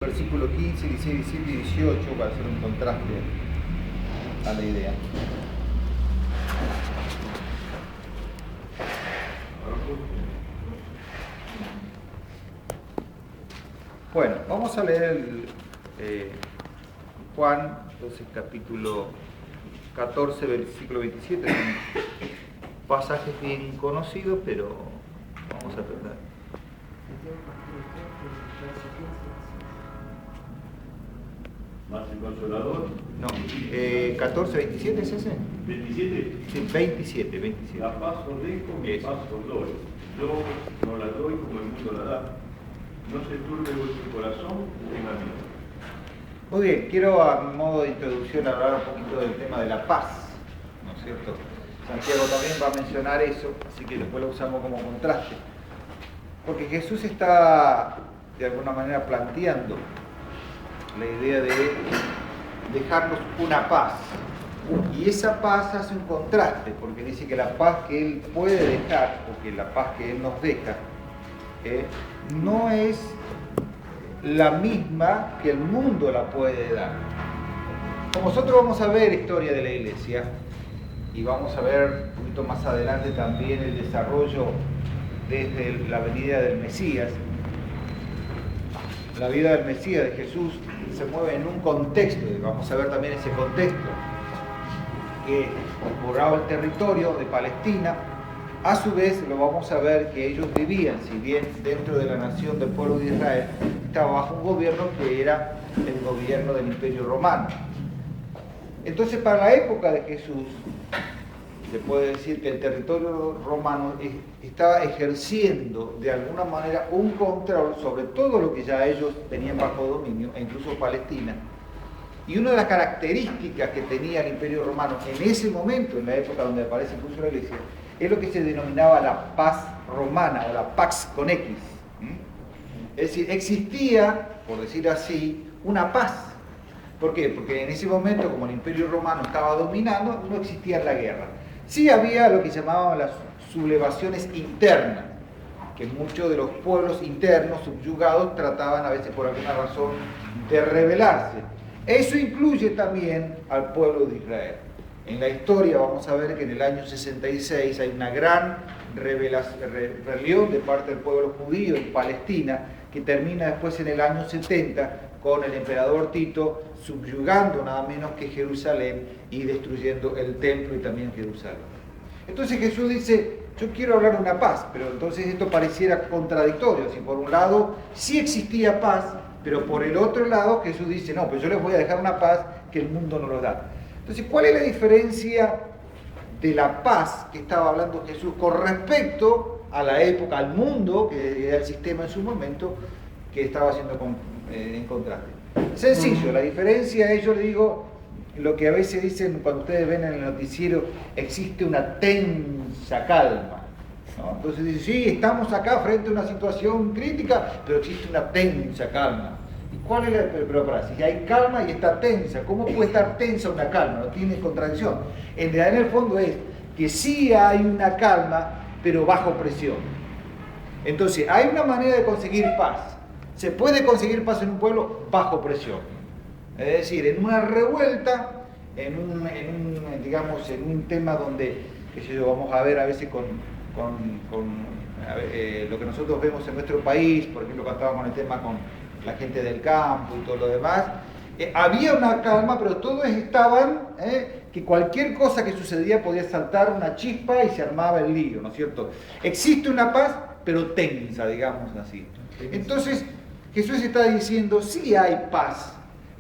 Versículo 15, 16, 17 y 18 para hacer un contraste a la idea. Bueno, vamos a leer Juan, entonces capítulo 14, versículo 27. Son pasajes bien conocidos, pero vamos a tratar. ¿Más el Consolador? No, 14, 27 es ese. ¿27? Sí, 27. La paz os dejo, mi paz os doy. Yo no la doy como el mundo la da. No se turbe vuestro corazón, tenga miedo. Muy bien, quiero a modo de introducción hablar un poquito del tema de la paz, ¿no es cierto? Santiago también va a mencionar eso, así que después lo usamos como contraste. Porque Jesús está de alguna manera planteando la idea de dejarnos una paz. Y esa paz hace un contraste, porque dice que la paz que Él puede dejar, o que la paz que Él nos deja, no es la misma que el mundo la puede dar. Como nosotros vamos a ver historia de la iglesia, y vamos a ver un poquito más adelante también el desarrollo desde la venida del Mesías. La vida del Mesías, de Jesús, se mueve en un contexto, y vamos a ver también ese contexto, que borraba el territorio de Palestina. A su vez lo vamos a ver que ellos vivían, si bien dentro de la nación del pueblo de Israel, estaba bajo un gobierno que era el gobierno del Imperio Romano. Entonces, para la época de Jesús, se puede decir que el territorio romano estaba ejerciendo de alguna manera un control sobre todo lo que ya ellos tenían bajo dominio, e incluso Palestina. Y una de las características que tenía el Imperio Romano en ese momento, en la época donde aparece incluso la iglesia, es lo que se denominaba la paz romana o la pax con X. Es decir, existía, por decir así, una paz. ¿Por qué? Porque en ese momento, como el Imperio Romano estaba dominando, no existía la guerra. Sí había lo que llamaban las sublevaciones internas, que muchos de los pueblos internos subyugados trataban a veces por alguna razón de rebelarse. Eso incluye también al pueblo de Israel. En la historia vamos a ver que en el año 66 hay una gran rebelión de parte del pueblo judío en Palestina, que termina después en el año 70 con el emperador Tito subyugando nada menos que Jerusalén y destruyendo el templo y también Jerusalén. Entonces Jesús dice, yo quiero hablar de una paz, pero entonces esto pareciera contradictorio. Si por un lado sí existía paz, pero por el otro lado Jesús dice, no, pues yo les voy a dejar una paz que el mundo no los da. Entonces, ¿cuál es la diferencia de la paz que estaba hablando Jesús con respecto a la época, al mundo, que era el sistema en su momento, que estaba haciendo en contraste? Sencillo, la diferencia es, yo le digo, lo que a veces dicen cuando ustedes ven en el noticiero, existe una tensa calma, ¿no? Entonces dicen, sí, estamos acá frente a una situación crítica, pero existe una tensa calma. ¿Cuál es pero para si hay calma y está tensa, ¿cómo puede estar tensa una calma? No tiene contradicción. En el fondo es que sí hay una calma, pero bajo presión. Entonces, hay una manera de conseguir paz. Se puede conseguir paz en un pueblo bajo presión. Es decir, en una revuelta, en un tema donde, qué sé yo, vamos a ver a veces lo que nosotros vemos en nuestro país, por ejemplo, cuando estábamos en el tema con la gente del campo y todo lo demás, había una calma, pero todos estaban, que cualquier cosa que sucedía podía saltar una chispa y se armaba el lío, ¿no es cierto? Existe una paz, pero tensa, digamos así. Entonces, Jesús está diciendo, sí hay paz,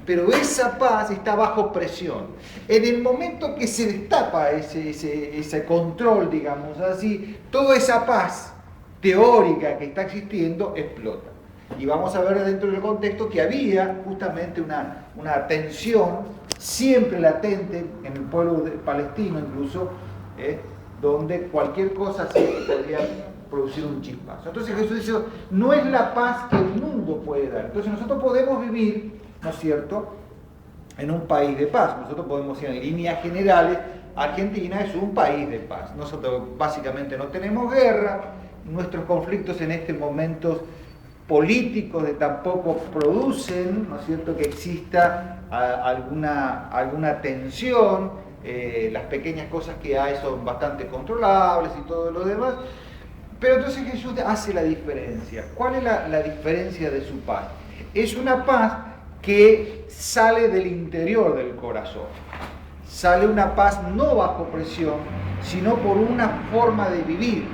pero esa paz está bajo presión. En el momento que se destapa ese control, digamos así, toda esa paz teórica que está existiendo explota. Y vamos a ver dentro del contexto que había justamente una tensión siempre latente en el pueblo palestino incluso, donde cualquier cosa sí podría producir un chispazo. Entonces Jesús dice, no es la paz que el mundo puede dar. Entonces nosotros podemos vivir, ¿no es cierto?, en un país de paz. Nosotros podemos decir en líneas generales, Argentina es un país de paz. Nosotros básicamente no tenemos guerra, nuestros conflictos en este momento políticos tampoco producen, ¿no es cierto?, que exista alguna tensión. Las pequeñas cosas que hay son bastante controlables y todo lo demás. Pero entonces Jesús hace la diferencia. ¿Cuál es la diferencia de su paz? Es una paz que sale del interior del corazón. Sale una paz no bajo presión, sino por una forma de vivir.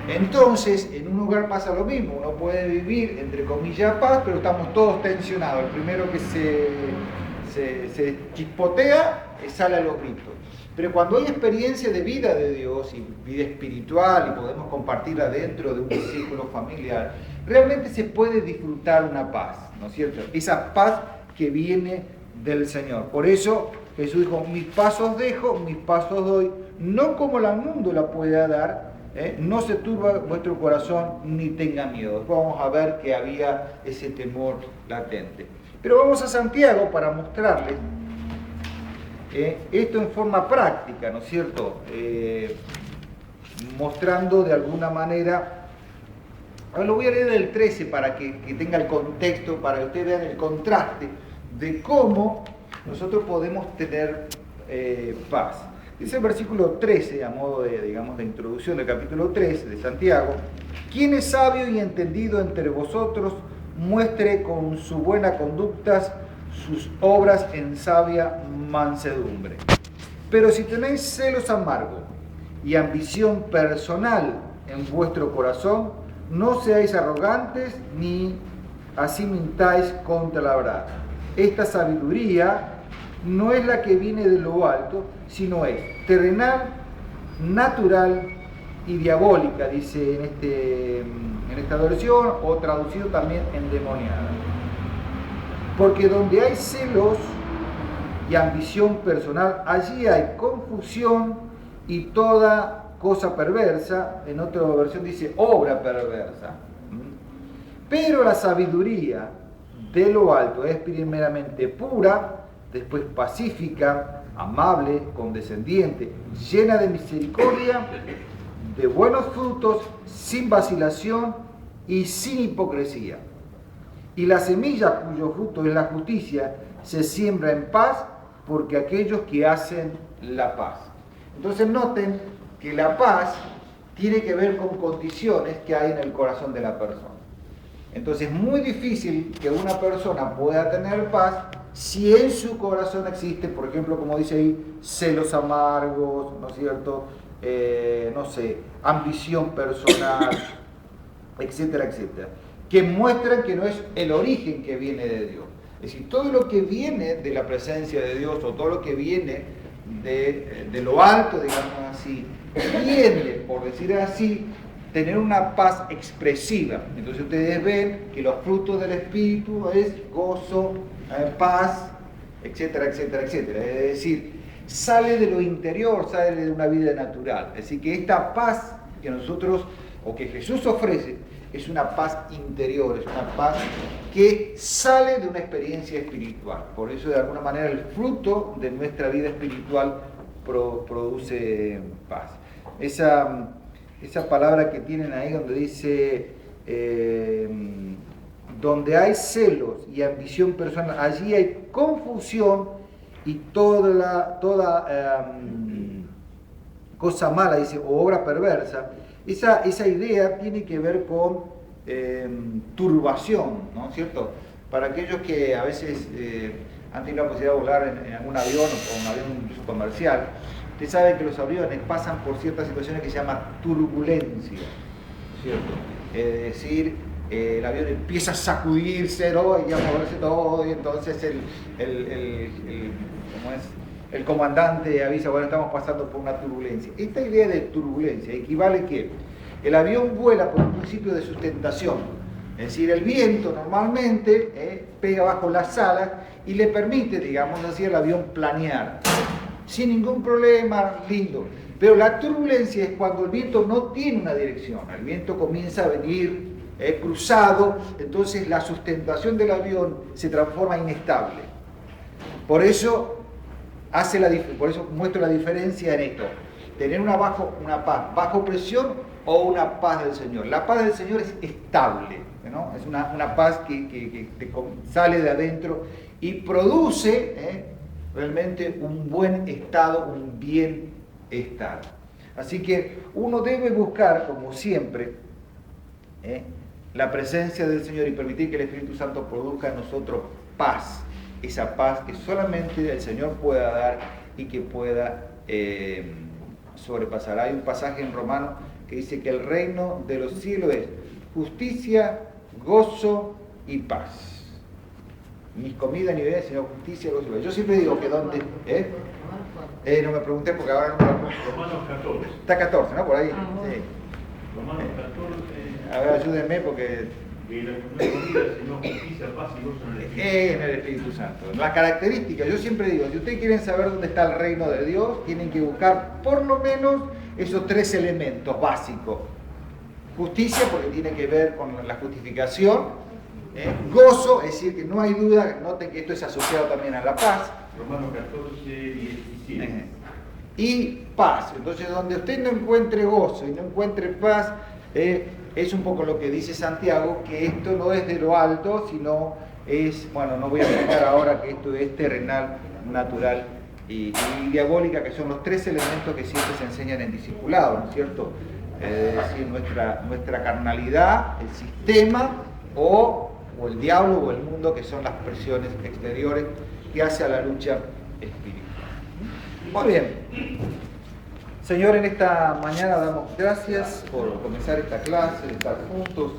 Entonces, en un lugar pasa lo mismo. Uno puede vivir, entre comillas, paz, pero estamos todos tensionados. El primero que se chispotea sale a los gritos. Pero cuando hay experiencia de vida de Dios y vida espiritual y podemos compartirla dentro de un círculo familiar, realmente se puede disfrutar una paz, ¿no es cierto? Esa paz que viene del Señor. Por eso Jesús dijo, mis pasos dejo, mis pasos doy, no como el mundo la puede dar, no se turba vuestro corazón ni tenga miedo. Después vamos a ver que había ese temor latente. Pero vamos a Santiago para mostrarles esto en forma práctica, ¿no es cierto? Mostrando de alguna manera, ahora lo voy a leer del 13 para que tenga el contexto, para que ustedes vean el contraste de cómo nosotros podemos tener paz. Dice el versículo 13, a modo de introducción del capítulo 13 de Santiago: quien es sabio y entendido entre vosotros, muestre con su buena conducta sus obras en sabia mansedumbre. Pero si tenéis celos amargos y ambición personal en vuestro corazón, no seáis arrogantes ni así mintáis contra la verdad. Esta sabiduría no es la que viene de lo alto, sino es terrenal, natural y diabólica, dice en esta versión, o traducido también endemoniada. Porque donde hay celos y ambición personal, allí hay confusión y toda cosa perversa. En otra versión dice obra perversa. Pero la sabiduría de lo alto es primeramente pura, después pacífica, amable, condescendiente, llena de misericordia, de buenos frutos, sin vacilación y sin hipocresía. Y la semilla cuyo fruto es la justicia se siembra en paz porque aquellos que hacen la paz. Entonces noten que la paz tiene que ver con condiciones que hay en el corazón de la persona. Entonces es muy difícil que una persona pueda tener paz si en su corazón existe, por ejemplo, como dice ahí, celos amargos, ¿no es cierto? Ambición personal, etcétera, etcétera, que muestran que no es el origen que viene de Dios. Es decir, todo lo que viene de la presencia de Dios o todo lo que viene de lo alto, digamos así, tiende, por decir así, tener una paz expresiva. Entonces ustedes ven que los frutos del Espíritu es gozo, paz, etcétera, etcétera, etcétera. Es decir, sale de lo interior, sale de una vida natural. Es decir, que esta paz que nosotros, o que Jesús ofrece, es una paz interior, es una paz que sale de una experiencia espiritual. Por eso, de alguna manera, el fruto de nuestra vida espiritual produce paz. Esa palabra que tienen ahí donde dice, donde hay celos y ambición personal, allí hay confusión y toda cosa mala, dice, o obra perversa. Esa idea tiene que ver con turbación, ¿no es cierto? Para aquellos que a veces han tenido la posibilidad de volar en algún avión o un avión incluso comercial, ustedes saben que los aviones pasan por ciertas situaciones que se llaman turbulencia, ¿no es cierto? Es decir, el avión empieza a sacudirse, ¿no? Y a moverse todo, y entonces el comandante avisa, bueno, estamos pasando por una turbulencia. Esta idea de turbulencia equivale que el avión vuela por un principio de sustentación, es decir, el viento normalmente pega bajo las alas y le permite, digamos así, al avión planear, sin ningún problema, lindo. Pero la turbulencia es cuando el viento no tiene una dirección, el viento comienza a venir cruzado, entonces la sustentación del avión se transforma inestable. Por eso muestro la diferencia en esto: tener una paz bajo presión o una paz del Señor. La paz del Señor es estable, ¿no? Es una paz que sale de adentro y produce realmente un buen estado, un bienestar. Así que uno debe buscar, como siempre, la presencia del Señor y permitir que el Espíritu Santo produzca en nosotros paz, esa paz que solamente el Señor pueda dar y que pueda sobrepasar. Hay un pasaje en Romanos que dice que el reino de los cielos es justicia, gozo y paz. Ni comida ni bebida, sino justicia, gozo y paz. Yo siempre digo que donde... no me pregunté porque ahora no me acuerdo. Romanos 14. Está 14, ¿no? Por ahí. Sí. Romanos 14. A ver, ayúdenme porque... Que no es comida, sino justicia, paz y gozo en el Espíritu. En el Espíritu Santo. Las características, yo siempre digo, si ustedes quieren saber dónde está el reino de Dios, tienen que buscar por lo menos esos 3 elementos básicos. Justicia, porque tiene que ver con la justificación. Gozo, es decir, que no hay duda, noten que esto es asociado también a la paz. Romanos 14, 17. Y paz. Entonces, donde usted no encuentre gozo y no encuentre paz, es un poco lo que dice Santiago, que esto no es de lo alto, sino es, bueno, no voy a explicar ahora que esto es terrenal, natural y diabólica, que son los 3 elementos que siempre se enseñan en discipulado, ¿no es cierto? Es decir, nuestra carnalidad, el sistema o el diablo o el mundo, que son las presiones exteriores que hace a la lucha espiritual. Muy bien. Señor, en esta mañana damos gracias por comenzar esta clase, de estar juntos